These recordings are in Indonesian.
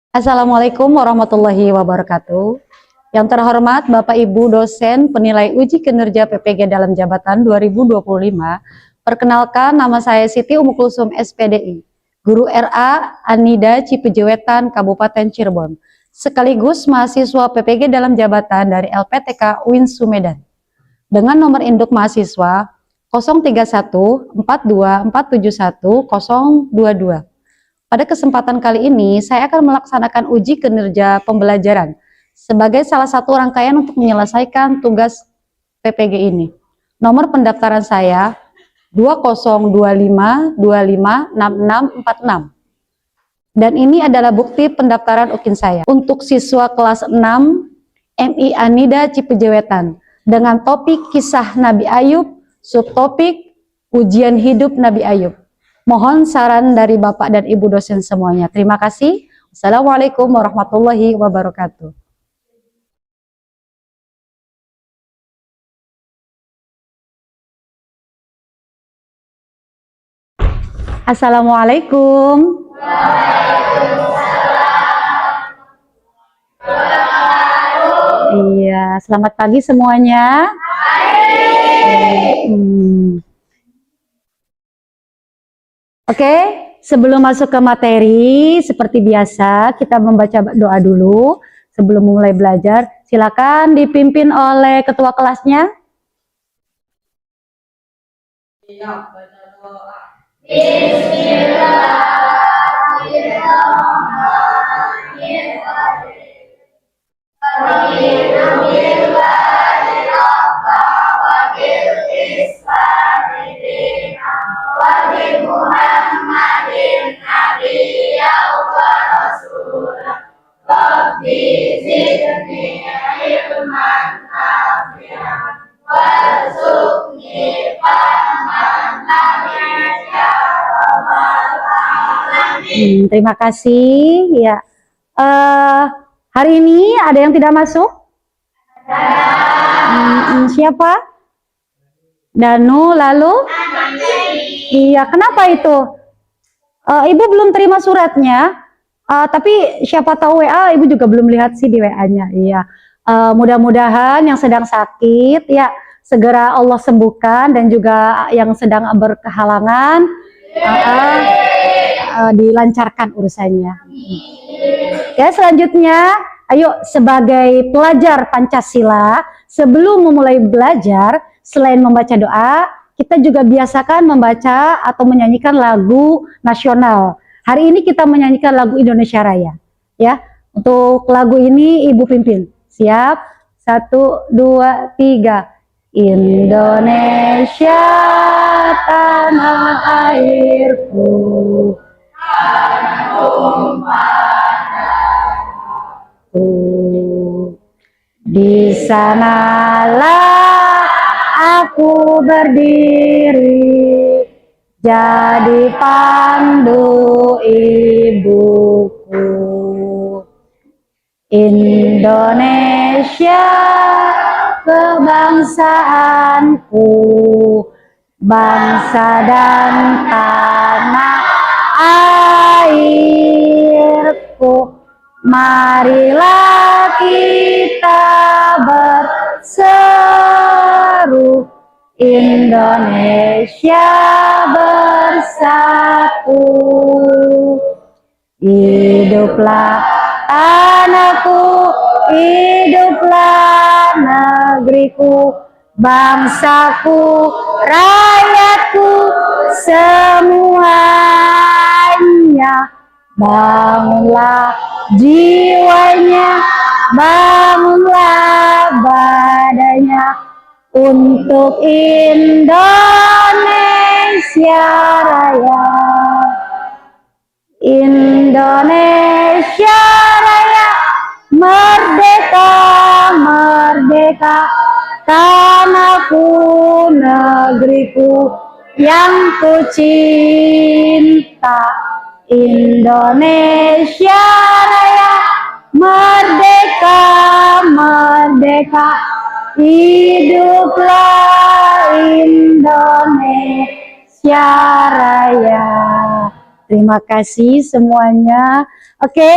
Assalamualaikum warahmatullahi wabarakatuh. Yang terhormat Bapak Ibu dosen penilai uji kinerja PPG dalam jabatan 2025. Perkenalkan, nama saya Siti Umu Kulsum SPDI, Guru RA Anida Cipejewetan Kabupaten Cirebon, sekaligus mahasiswa PPG dalam jabatan dari LPTK UIN Sumedan. Dengan nomor induk mahasiswa 03142471022. Pada kesempatan kali ini, saya akan melaksanakan uji kinerja pembelajaran sebagai salah satu rangkaian untuk menyelesaikan tugas PPG ini. Nomor pendaftaran saya 2025256646. Dan ini adalah bukti pendaftaran UKIN saya untuk siswa kelas 6 MI Anida Cipejewetan dengan topik kisah Nabi Ayub, subtopik ujian hidup Nabi Ayub. Mohon saran dari Bapak dan Ibu dosen semuanya. Terima kasih. Wassalamualaikum warahmatullahi wabarakatuh. Assalamualaikum. Iya, selamat pagi semuanya. Oke, sebelum masuk ke materi, seperti biasa kita membaca doa dulu sebelum mulai belajar. Silakan dipimpin oleh ketua kelasnya. Terima kasih. Ya, hari ini ada yang tidak masuk? Siapa? Danu, lalu? Iya, kenapa itu? Ibu belum terima suratnya, tapi siapa tahu WA, Ibu juga belum lihat sih di WA-nya. Iya, mudah-mudahan yang sedang sakit, ya segera Allah sembuhkan, dan juga yang sedang berkehalangan, dilancarkan urusannya. Ya, selanjutnya, ayo sebagai pelajar Pancasila, sebelum memulai belajar, selain membaca doa, kita juga biasakan membaca atau menyanyikan lagu nasional. Hari ini kita menyanyikan lagu Indonesia Raya. Ya, untuk lagu ini Ibu pimpin. Siap? 1, 2, 3. Indonesia tanah airku, di sanalah aku berdiri, jadi pandu ibuku. Indonesia kebangsaanku, bangsa dan tanah airku. Marilah kita berseru, Indonesia bersatu. Hiduplah tanahku, hiduplah negeriku, bangsaku, rakyatku, semuanya. Bangunlah jiwanya, bangunlah badannya, untuk Indonesia Raya. Indonesia Raya, merdeka, merdeka, tanahku, negeriku yang ku cinta. Indonesia Raya, merdeka, merdeka, hiduplah Indonesia Raya. Terima kasih semuanya. Oke,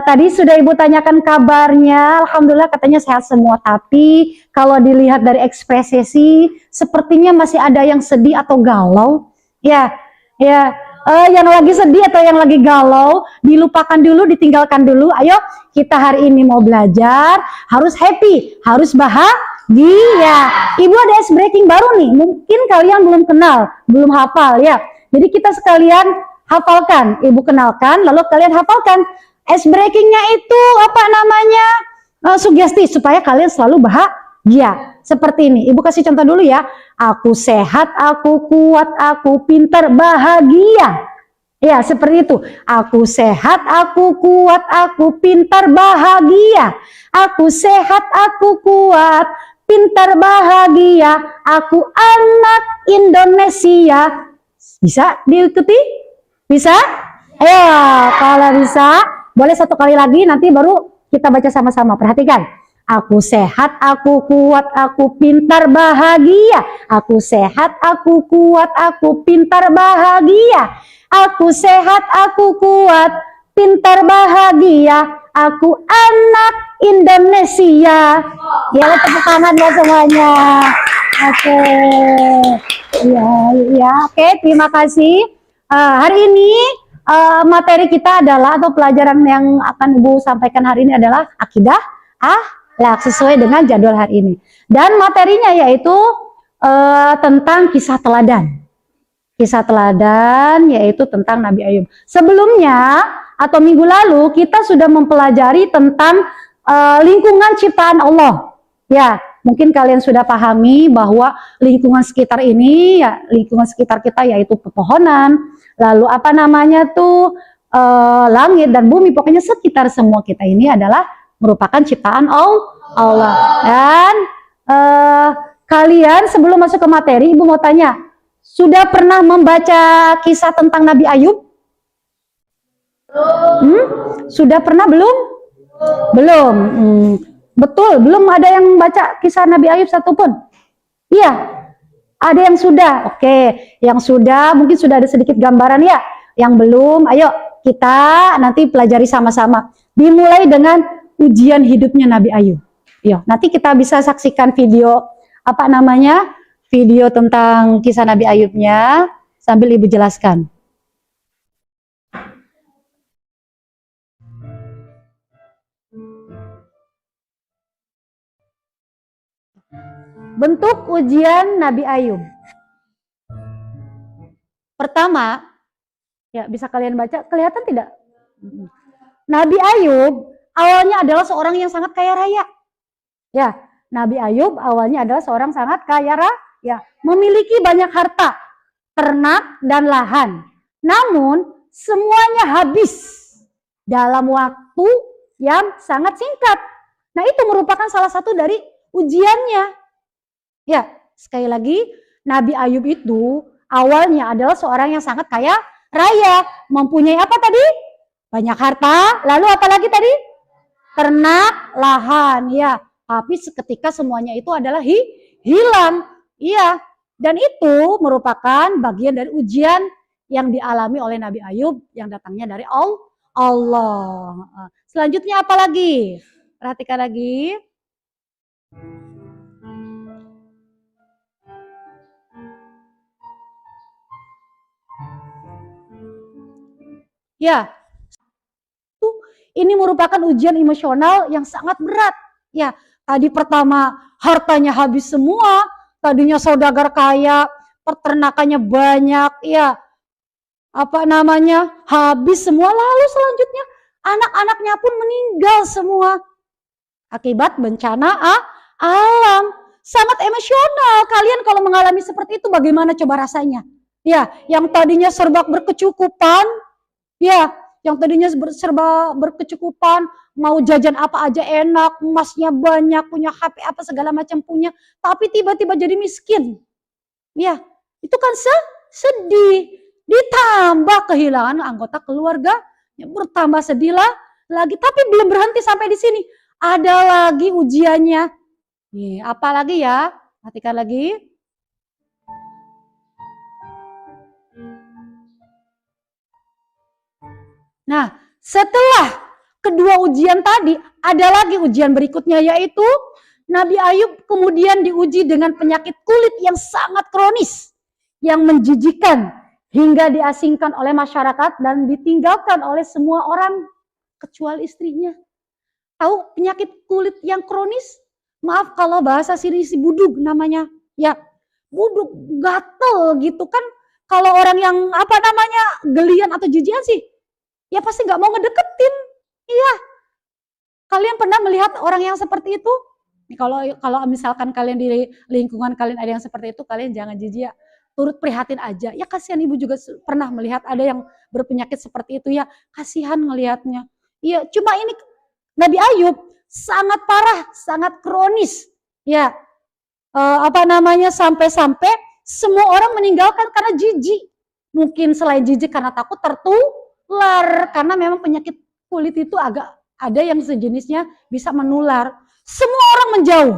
tadi sudah Ibu tanyakan kabarnya. Alhamdulillah katanya sehat semua. Tapi kalau dilihat dari ekspresi, sepertinya masih ada yang sedih atau galau. Ya, ya. Yang lagi sedih atau yang lagi galau, dilupakan dulu, ditinggalkan dulu. Ayo, kita hari ini mau belajar, harus happy, harus bahagia. Ibu ada ice breaking baru nih, mungkin kalian belum kenal, belum hafal ya. Jadi kita sekalian hafalkan, Ibu kenalkan, lalu kalian hafalkan. Ice breakingnya itu apa namanya? Sugesti supaya kalian selalu bahagia. Seperti ini, Ibu kasih contoh dulu ya. Aku sehat, aku kuat, aku pintar, bahagia. Ya, seperti itu. Aku sehat, aku kuat, aku pintar, bahagia. Aku sehat, aku kuat, pintar, bahagia. Aku anak Indonesia. Bisa diikuti? Bisa? Ayo, kalau bisa, boleh satu kali lagi, nanti baru kita baca sama-sama. Perhatikan. Aku sehat, aku kuat, aku pintar, bahagia. Aku sehat, aku kuat, aku pintar, bahagia. Aku sehat, aku kuat, pintar, bahagia. Aku anak Indonesia. Ya, tepuk tangan ya semuanya. Oke. Ya, oke. Terima kasih. Hari ini materi kita adalah, atau pelajaran yang akan Ibu sampaikan hari ini adalah akidah sesuai dengan jadwal hari ini. Dan materinya yaitu tentang kisah teladan. Kisah teladan yaitu tentang Nabi Ayub. Sebelumnya atau minggu lalu kita sudah mempelajari tentang lingkungan ciptaan Allah. Ya, mungkin kalian sudah pahami bahwa lingkungan sekitar ini, ya lingkungan sekitar kita yaitu pepohonan, lalu apa namanya tuh langit dan bumi, pokoknya sekitar semua kita ini adalah merupakan ciptaan Allah. Dan kalian sebelum masuk ke materi, Ibu mau tanya, sudah pernah membaca kisah tentang Nabi Ayub? Sudah pernah belum? Belum. Betul, belum ada yang baca kisah Nabi Ayub satupun. Iya, ada yang sudah. Oke, yang sudah mungkin sudah ada sedikit gambaran ya. Yang belum, ayo kita nanti pelajari sama-sama. Dimulai dengan ujian hidupnya Nabi Ayub. Ya, nanti kita bisa saksikan video apa namanya? Video tentang kisah Nabi Ayubnya sambil Ibu jelaskan. Bentuk ujian Nabi Ayub. Pertama, ya bisa kalian baca, kelihatan tidak? Nabi Ayub awalnya adalah seorang yang sangat kaya raya. Ya, Nabi Ayub awalnya adalah seorang sangat kaya raya, memiliki banyak harta, ternak dan lahan. Namun semuanya habis dalam waktu yang sangat singkat. Nah, itu merupakan salah satu dari ujiannya. Ya, sekali lagi, Nabi Ayub itu awalnya adalah seorang yang sangat kaya raya, mempunyai apa tadi? Banyak harta, lalu apa lagi tadi? Ternak, lahan, ya. Tapi seketika semuanya itu adalah hilang. Iya, dan itu merupakan bagian dari ujian yang dialami oleh Nabi Ayub yang datangnya dari Allah. Selanjutnya apa lagi? Perhatikan lagi. Ya, ini merupakan ujian emosional yang sangat berat. Ya, tadi pertama hartanya habis semua, tadinya saudagar kaya, peternakannya banyak, ya apa namanya habis semua, lalu selanjutnya anak-anaknya pun meninggal semua akibat bencana alam. Sangat emosional. Kalian kalau mengalami seperti itu bagaimana coba rasanya? Ya, yang tadinya serba berkecukupan, ya, yang tadinya serba berkecukupan, mau jajan apa aja enak, emasnya banyak, punya HP apa segala macam punya, tapi tiba-tiba jadi miskin. Ya, itu kan sedih. Ditambah kehilangan anggota keluarga, ya, bertambah sedihlah lagi. Tapi belum berhenti sampai di sini. Ada lagi ujiannya. Nih, apa lagi ya? Perhatikan lagi. Setelah kedua ujian tadi, ada lagi ujian berikutnya, yaitu Nabi Ayub kemudian diuji dengan penyakit kulit yang sangat kronis, yang menjijikan, hingga diasingkan oleh masyarakat dan ditinggalkan oleh semua orang kecuali istrinya. Tahu penyakit kulit yang kronis? Maaf kalau bahasa sini si budug namanya. Ya, budug, gatel gitu kan. Kalau orang yang apa namanya gelian atau jijian sih, ya pasti nggak mau ngedeketin. Iya. Kalian pernah melihat orang yang seperti itu? Kalau misalkan kalian di lingkungan kalian ada yang seperti itu, kalian jangan jijik ya. Turut prihatin aja. Ya kasihan ibu juga pernah melihat ada yang berpenyakit seperti itu ya. Kasihan ngelihatnya. Iya, cuma ini Nabi Ayub sangat parah, sangat kronis. Ya, apa namanya sampai-sampai semua orang meninggalkan karena jijik. Mungkin selain jijik karena takut tertular, karena memang penyakit kulit itu agak ada yang sejenisnya bisa menular. Semua orang menjauh.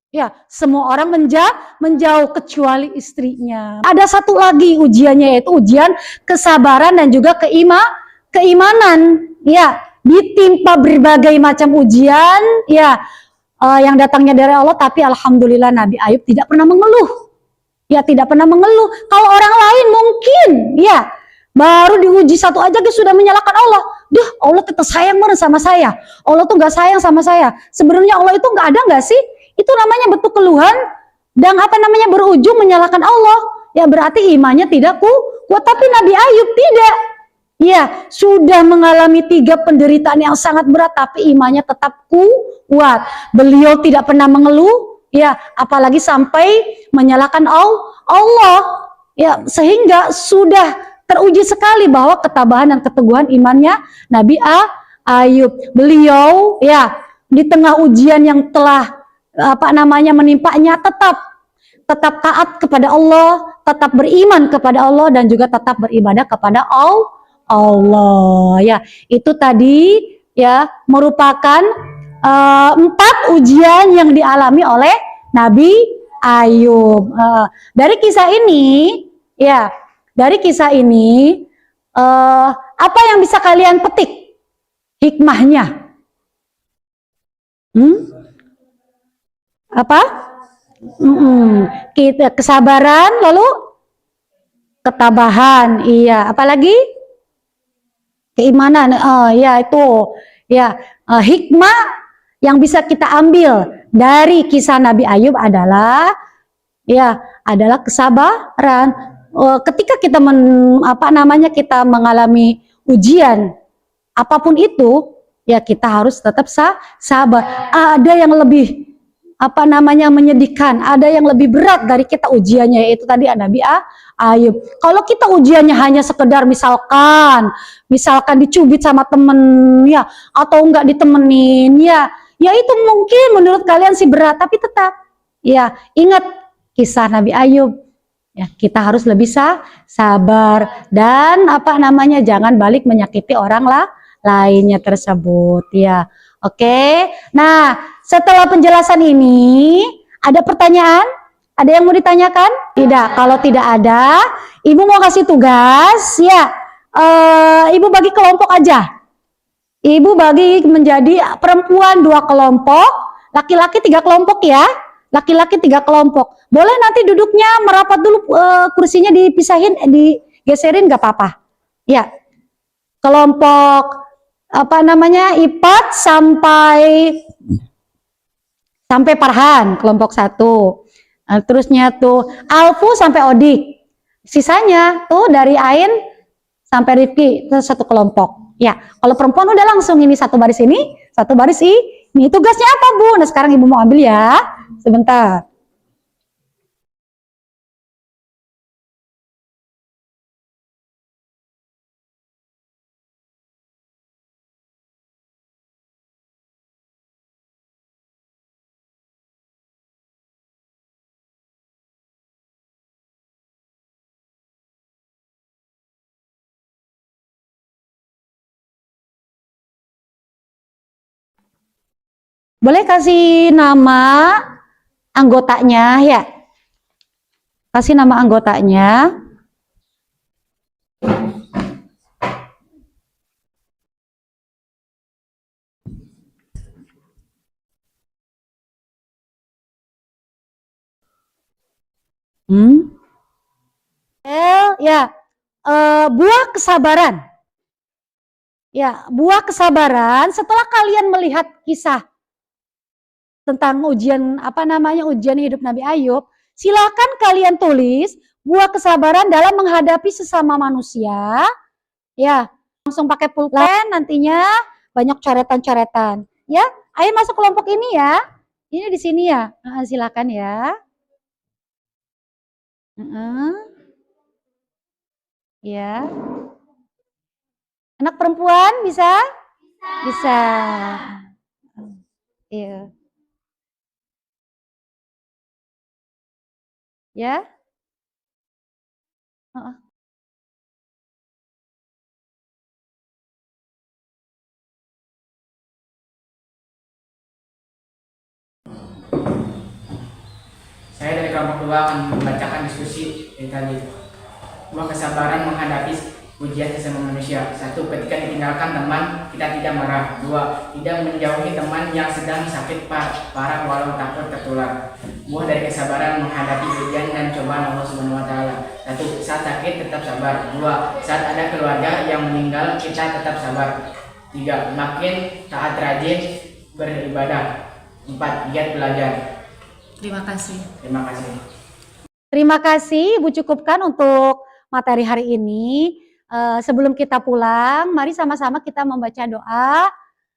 Ya, semua orang menjauh kecuali istrinya. Ada satu lagi ujiannya, yaitu ujian kesabaran dan juga keimanan. Ya, ditimpa berbagai macam ujian, ya, yang datangnya dari Allah, tapi alhamdulillah Nabi Ayub tidak pernah mengeluh. Ya, tidak pernah mengeluh. Kalau orang lain mungkin, ya, baru diuji satu aja dia sudah menyalahkan Allah. Duh, Allah tetap sayang banget sama saya. Allah tuh gak sayang sama saya. Sebenarnya Allah itu gak ada gak sih? Itu namanya bentuk keluhan dan apa namanya berujung menyalahkan Allah. Ya berarti imannya tidak kuat. Tapi Nabi Ayub tidak. Ya, sudah mengalami 3 penderitaan yang sangat berat, tapi imannya tetap kuat. Beliau tidak pernah mengeluh, ya, apalagi sampai menyalahkan Allah. Ya, sehingga sudah teruji sekali bahwa ketabahan dan keteguhan imannya Nabi Ayub. Beliau ya di tengah ujian yang telah apa namanya menimpanya tetap taat kepada Allah, tetap beriman kepada Allah dan juga tetap beribadah kepada Allah. Ya, itu tadi ya merupakan 4 ujian yang dialami oleh Nabi Ayub. Dari kisah ini ya, dari kisah ini, apa yang bisa kalian petik hikmahnya? Apa? Kita kesabaran, lalu ketabahan, iya. Apalagi keimanan. Ya itu, ya hikmah yang bisa kita ambil dari kisah Nabi Ayub adalah, ya, adalah kesabaran. Ketika kita kita mengalami ujian apapun itu, ya kita harus tetap sabar. Ada yang lebih apa namanya menyedihkan, ada yang lebih berat dari kita ujiannya, yaitu tadi Nabi Ayub. Kalau kita ujiannya hanya sekedar misalkan dicubit sama temen ya, atau enggak ditemenin ya itu mungkin menurut kalian sih berat, tapi tetap ya ingat kisah Nabi Ayub. Ya, kita harus lebih sabar dan apa namanya jangan balik menyakiti orang lainnya tersebut ya. Oke. Nah, setelah penjelasan ini ada pertanyaan? Ada yang mau ditanyakan? Tidak. Kalau tidak ada, Ibu mau kasih tugas ya. Ibu bagi kelompok aja. Ibu bagi menjadi perempuan 2 kelompok, laki-laki 3 kelompok ya. Laki-laki 3 kelompok. Boleh nanti duduknya merapat dulu, kursinya dipisahin, digeserin gak apa-apa. Ya. Kelompok apa namanya IPAT sampai Farhan, kelompok 1. Terusnya tuh Alfu sampai Odik. Sisanya tuh dari Ain sampai Rifki, itu 1 kelompok. Ya, kalau perempuan udah langsung ini 1 baris ini, 1 baris ini. Tugasnya apa, Bu? Nah, sekarang Ibu mau ambil ya. Sebentar. Boleh kasih nama anggotanya ya. Kasih nama anggotanya. Ya, buah kesabaran. Ya, buah kesabaran setelah kalian melihat kisah tentang ujian ujian hidup Nabi Ayub, silakan kalian tulis buah kesabaran dalam menghadapi sesama manusia. Ya, langsung pakai pulpen nantinya banyak coretan-coretan. Ya, ayo masuk kelompok ini ya. Ini di sini ya. Silakan ya. Ya. Anak perempuan bisa? Bisa. Iya. Ya. Saya dari kelompok 2 akan membacakan diskusi yang tadi. Buah kesabaran menghadapi ujian sesama manusia. 1. Ketika ditinggalkan teman, kita tidak marah. 2. Tidak menjauhi teman yang sedang sakit parah walau takut tertular. Buah dari kesabaran menghadapi ujian dan cobaan Allah Subhanahu wa taala. 1. Saat sakit tetap sabar. 2. Saat ada keluarga yang meninggal, kita tetap sabar. 3. Makin taat rajin beribadah. 4. Giat belajar. Terima kasih. Terima kasih. Terima kasih Ibu, cukupkan untuk materi hari ini. Sebelum kita pulang, mari sama-sama kita membaca doa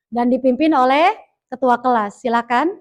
dan dipimpin oleh ketua kelas. Silakan.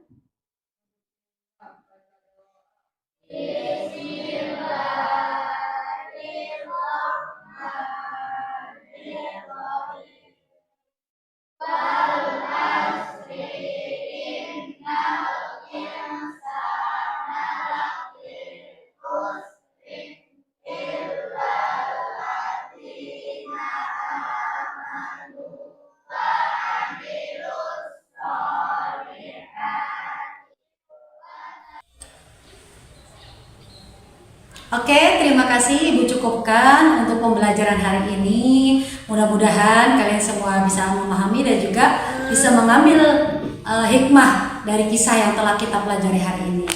Oke, terima kasih Ibu, cukupkan untuk pembelajaran hari ini. Mudah-mudahan kalian semua bisa memahami dan juga bisa mengambil hikmah dari kisah yang telah kita pelajari hari ini.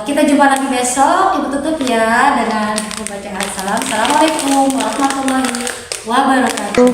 Kita jumpa lagi besok. Ibu tutup ya dengan pembacaan salam. Assalamualaikum warahmatullahi wabarakatuh.